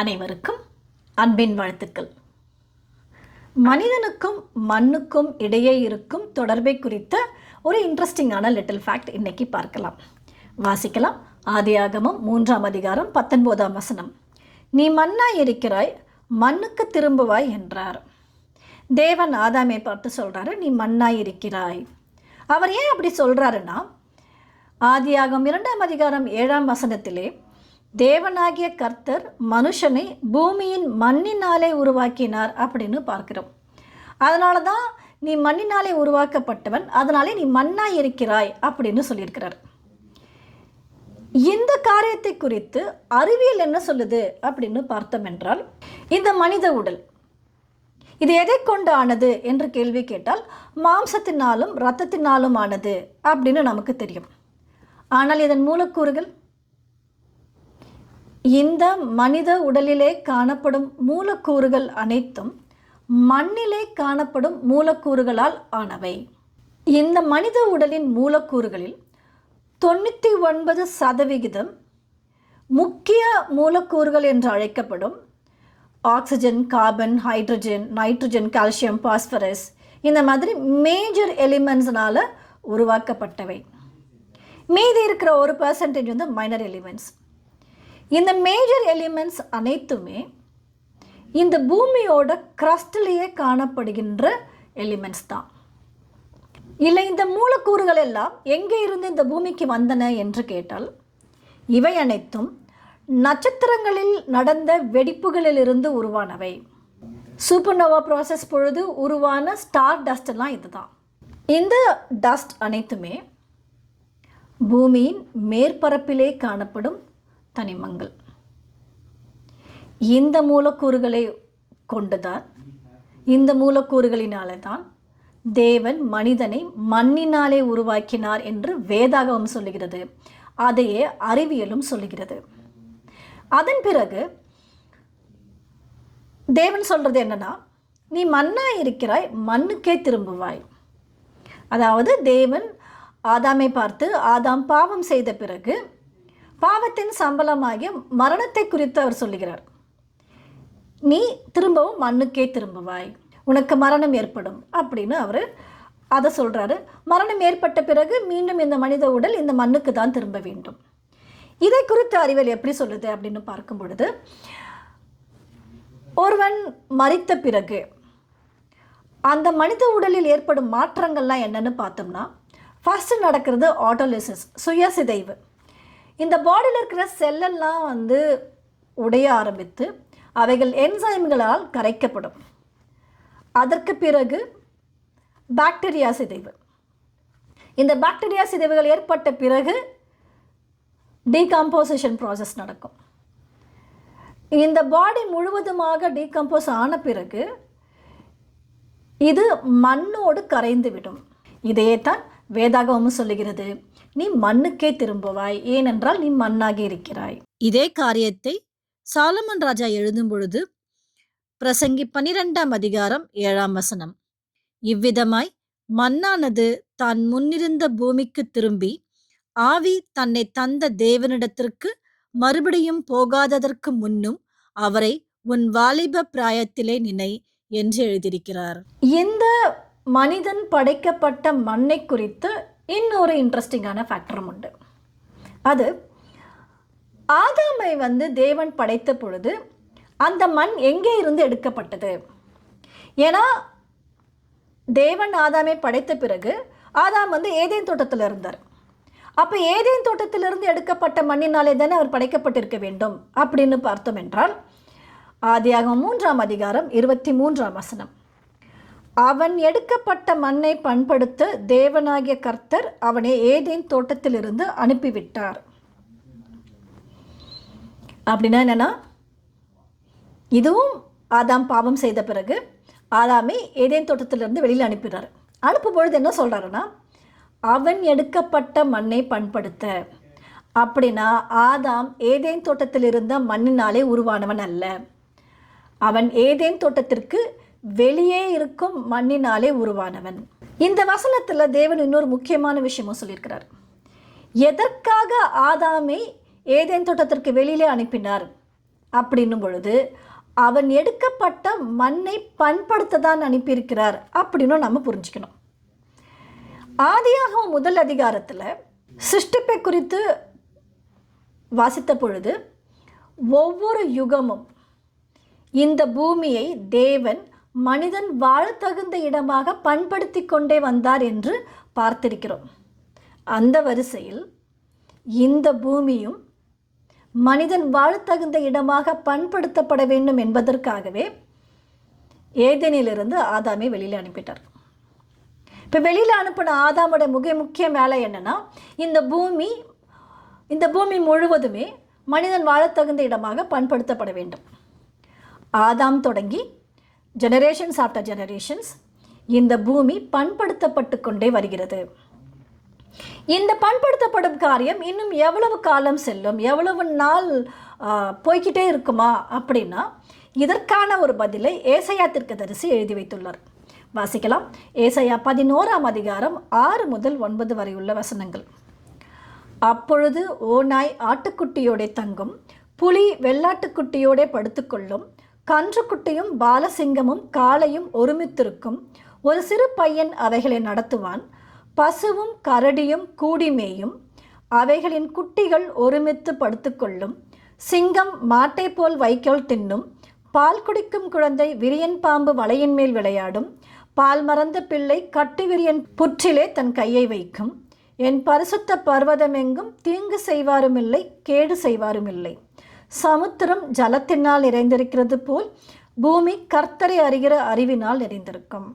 அனைவருக்கும் அன்பின் வாழ்த்துக்கள். மனிதனுக்கும் மண்ணுக்கும் இடையே இருக்கும் தொடர்பை குறித்த ஒரு இன்ட்ரெஸ்டிங்கான லிட்டில் ஃபேக்ட் இன்னைக்கு பார்க்கலாம், வாசிக்கலாம். ஆதியாகமம் 3ஆம் அதிகாரம் 19ஆம் வசனம். நீ மண்ணாய் இருக்கிறாய், மண்ணுக்கு திரும்புவாய் என்றார். தேவன் ஆதாமை பார்த்து சொல்கிறாரு, நீ மண்ணாய் இருக்கிறாய். அவர் ஏன் அப்படி சொல்கிறாருன்னா, ஆதியாகமம் 2ஆம் அதிகாரம் 7ஆம் வசனத்திலே தேவனாகிய கர்த்தர் மனுஷனை பூமியின் மண்ணினாலே உருவாக்கினார் அப்படின்னு பார்க்கிறோம். அதனால தான் நீ மண்ணினாலே உருவாக்கப்பட்டவன், அதனாலே நீ மண்ணாய் இருக்கிறாய் அப்படின்னு சொல்லியிருக்கிறார். இந்த காரியத்தை குறித்து அறிவியல் என்ன சொல்லுது அப்படின்னு பார்த்தோம் என்றால், இந்த மனித உடல் இது எதை கொண்டு ஆனது என்று கேள்வி கேட்டால் மாம்சத்தினாலும் இரத்தத்தினாலும் ஆனது அப்படின்னு நமக்கு தெரியும். ஆனால் இதன் மூலக்கூறுகள், இந்த மனித உடலிலே காணப்படும் மூலக்கூறுகள் அனைத்தும் மண்ணிலே காணப்படும் மூலக்கூறுகளால் ஆனவை. இந்த மனித உடலின் மூலக்கூறுகளில் 99% முக்கிய மூலக்கூறுகள் என்று அழைக்கப்படும் oxygen, carbon, hydrogen, nitrogen, calcium, phosphorus, இந்த மாதிரி மேஜர் எலிமெண்ட்ஸ்னால் உருவாக்கப்பட்டவை. மீதி இருக்கிற 1% வந்து மைனர் எலிமெண்ட்ஸ். இந்த மேஜர் எலிமெண்ட்ஸ் அனைத்துமே இந்த பூமியோட கிரஸ்ட்லேயே காணப்படுகின்ற எலிமெண்ட்ஸ் தான். இல்லை, இந்த மூலக்கூறுகள் எல்லாம் எங்கே இருந்து இந்த பூமிக்கு வந்தன என்று கேட்டால், இவை அனைத்தும் நட்சத்திரங்களில் நடந்த வெடிப்புகளிலிருந்து உருவானவை. சூப்பர்னோவா ப்ராசஸ் பொழுது உருவான ஸ்டார் டஸ்ட்லாம் இதுதான். இந்த டஸ்ட் அனைத்துமே பூமியின் மேற்பரப்பிலே காணப்படும் தனிமங்கள். இந்த மூலக்கூறுகளை கொண்டுதான், இந்த மூலக்கூறுகளினாலே தான் தேவன் மனிதனை மண்ணினாலே உருவாக்கினார் என்று வேதாகமம் சொல்லுகிறது. அதையே அறிவியலும் சொல்லுகிறது. அதன் பிறகு தேவன் சொல்றது என்னன்னா, நீ மண்ணாய் இருக்கிறாய், மண்ணுக்கே திரும்புவாய். அதாவது தேவன் ஆதாமை பார்த்து, ஆதாம் பாவம் செய்த பிறகு பாவத்தின் சம்பளமாகிய மரணத்தை குறித்து அவர் சொல்லுகிறார். நீ திரும்பவும் மண்ணுக்கே திரும்புவாய், உனக்கு மரணம் ஏற்படும் அப்படின்னு அவர் அதை சொல்கிறாரு. மரணம் ஏற்பட்ட பிறகு மீண்டும் இந்த மனித உடல் இந்த மண்ணுக்கு தான் திரும்ப வேண்டும். இதை குறித்து அறிவியல் எப்படி சொல்லுது அப்படின்னு பார்க்கும் பொழுது, ஒருவன் மரித்த பிறகு அந்த மனித உடலில் ஏற்படும் மாற்றங்கள்லாம் என்னன்னு பார்த்தோம்னா, ஃபர்ஸ்ட் நடக்கிறது ஆட்டோலிசிஸ், சுயசிதைவு. இந்த பாடியில் இருக்கிற செல்லெல்லாம் வந்து உடைய ஆரம்பித்து அவைகள் என்சைம்களால் கரைக்கப்படும். அதற்கு பிறகு பாக்டீரியா சிதைவு. இந்த பாக்டீரியா சிதைவுகள் ஏற்பட்ட பிறகு டீகம்போசிஷன் ப்ராசஸ் நடக்கும். இந்த பாடி முழுவதுமாக டீகம்போஸ் ஆன பிறகு இது மண்ணோடு கரைந்து விடும். இதையே தான் வேதாகமம் சொல்லுகிறது, நீ மண்ணுக்கே திரும்புவாய், ஏனென்றால் நீ மண்ணாகி இருக்கிறாய். இதே காரியத்தை சாலமன் ராஜா எழுதும் பொழுது பிரசங்கி 12ஆம் அதிகாரம் 7ஆம் வசனம், இவ்விதமாய் மண்ணானது தான் முன்னிருந்த பூமிக்கு திரும்பி ஆவி தன்னை தந்த தேவனிடத்திற்கு மறுபடியும் போகாததற்கு முன்னும் அவரை உன் வாலிப பிராயத்திலே நினை என்று எழுதியிருக்கிறார். இந்த மனிதன் படைக்கப்பட்ட மண்ணை குறித்து இன்னொரு இன்ட்ரெஸ்டிங்கான ஃபேக்டரும் உண்டு. அது, ஆதாமை வந்து தேவன் படைத்த பொழுது அந்த மண் எங்கே இருந்து எடுக்கப்பட்டது? ஏன்னா தேவன் ஆதாமை படைத்த பிறகு ஆதாம் வந்து ஏதேன் தோட்டத்தில் இருந்தார். அப்போ ஏதேன் தோட்டத்திலிருந்து எடுக்கப்பட்ட மண்ணினாலே தானே அவர் படைக்கப்பட்டிருக்க வேண்டும் அப்படின்னு பார்த்தோம் என்றால், ஆதியாகமம் 3ஆம் அதிகாரம் 23ஆம் வசனம், அவன் எடுக்கப்பட்ட மண்ணை பண்படுத்த தேவனாகிய கர்த்தர் அவனை ஏதேன் தோட்டத்திலிருந்து அனுப்பிவிட்டார். அப்படின்னா என்னன்னா, இதுவும் ஆதாம் பாவம் செய்த பிறகு ஆதாமை ஏதேன் தோட்டத்திலிருந்து வெளியில் அனுப்பினார். அனுப்பும் பொழுது என்ன சொல்கிறாருன்னா, அவன் எடுக்கப்பட்ட மண்ணை பண்படுத்த. அப்படின்னா ஆதாம் ஏதேன் தோட்டத்தில் இருந்த மண்ணினாலே உருவானவன் அல்ல, அவன் ஏதேன் தோட்டத்திற்கு வெளியே இருக்கும் மண்ணினாலே உருவானவன். இந்த வசனத்தில் தேவன் இன்னொரு முக்கியமான விஷயமும் சொல்லியிருக்கிறார். எதற்காக ஆதாமை ஏதேன் தோட்டத்திற்கு வெளியிலே அனுப்பினார் அப்படின்னும் பொழுது அவன் எடுக்கப்பட்ட மண்ணை பண்படுத்த தான் அனுப்பியிருக்கிறார் அப்படின்னு நம்ம புரிஞ்சுக்கணும். ஆதியாகமம் முதல் அதிகாரத்தில் சிருஷ்டிப்பை குறித்து வாசித்த பொழுது ஒவ்வொரு யுகமும் இந்த பூமியை தேவன் மனிதன் வாழ தகுந்த இடமாக பண்படுத்தி கொண்டே வந்தார் என்று பார்த்திருக்கிறோம். அந்த வரிசையில் இந்த பூமியும் மனிதன் வாழ தகுந்த இடமாக பண்படுத்தப்பட வேண்டும் என்பதற்காகவே ஏதேனிலிருந்து ஆதாமை வெளியில் அனுப்பிட்டார். இப்போ வெளியில் அனுப்பின ஆதாமோட முக்கிய வேலை என்னென்னா, இந்த பூமி முழுவதுமே மனிதன் வாழ தகுந்த இடமாக பண்படுத்தப்பட வேண்டும். ஆதாம் தொடங்கி ஜெனரேஷன்ஸ் ஆஃப்டர் ஜெனரேஷன்ஸ் இந்த பூமி பண்படுத்தப்பட்டு கொண்டே வருகிறது. இந்த பண்படுத்தப்படும் காரியம் இன்னும் எவ்வளவு காலம் செல்லும், எவ்வளவு நாள் போய்கிட்டே இருக்குமா அப்படின்னா, இதற்கான ஒரு பதிலை ஏசாயா தீர்க்கதரிசி எழுதி வைத்துள்ளார். வாசிக்கலாம். ஏசாயா 11ஆம் அதிகாரம் 6 முதல் 9 வரை உள்ள வசனங்கள். அப்பொழுது ஓநாய் ஆட்டுக்குட்டியோடே தங்கும், புலி வெள்ளாட்டுக்குட்டியோடே படுத்துக்கொள்ளும், கன்றுக்குட்டியும் பாலசிங்கமும் காளையும் ஒருமித்திருக்கும், ஒரு சிறு பையன் அவைகளை நடத்துவான், பசுவும் கரடியும் கூடிமேயும், அவைகளின் குட்டிகள் ஒருமித்து படுத்துக்கொள்ளும், சிங்கம் மாட்டை போல் வைக்கோல் தின்னும், பால் குடிக்கும் குழந்தை விரியன் பாம்பு வலையின் மேல் விளையாடும், பால் மறந்த பிள்ளை கட்டு விரியன் புற்றிலே தன் கையை வைக்கும், என் பரிசுத்த பர்வதமெங்கும் தீங்கு செய்வாரும் இல்லை, கேடு செய்வாரும் இல்லை. சமுத்திரம் ஜலத்தினால் நிறைந்திருக்கிறது போல் பூமி கர்த்தரை அறிகிற அறிவினால் நிறைந்திருக்கும்.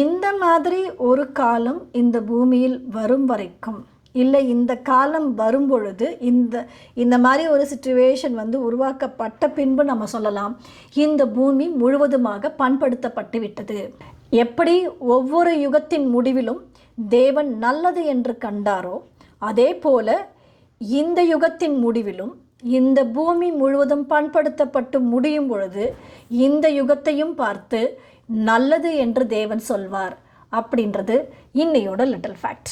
இந்த மாதிரி ஒரு காலம் இந்த பூமியில் வரும் வரைக்கும், இல்லை இந்த காலம் வரும் பொழுது இந்த மாதிரி ஒரு சிச்சுவேஷன் உருவாக்கப்பட்ட பின்பு நம்ம சொல்லலாம், இந்த பூமி முழுவதுமாக பண்படுத்தப்பட்டு விட்டது. எப்படி ஒவ்வொரு யுகத்தின் முடிவிலும் தேவன் நல்லது என்று கண்டாரோ, அதே போல இந்த யுகத்தின் முடிவிலும் இந்த பூமி முழுவதும் பண்படுத்தப்பட்டு முடியும் பொழுது இந்த யுகத்தையும் பார்த்து நல்லது என்று தேவன் சொல்வார் அப்படின்றது இன்னையோட லிட்டில் ஃபேக்ட்.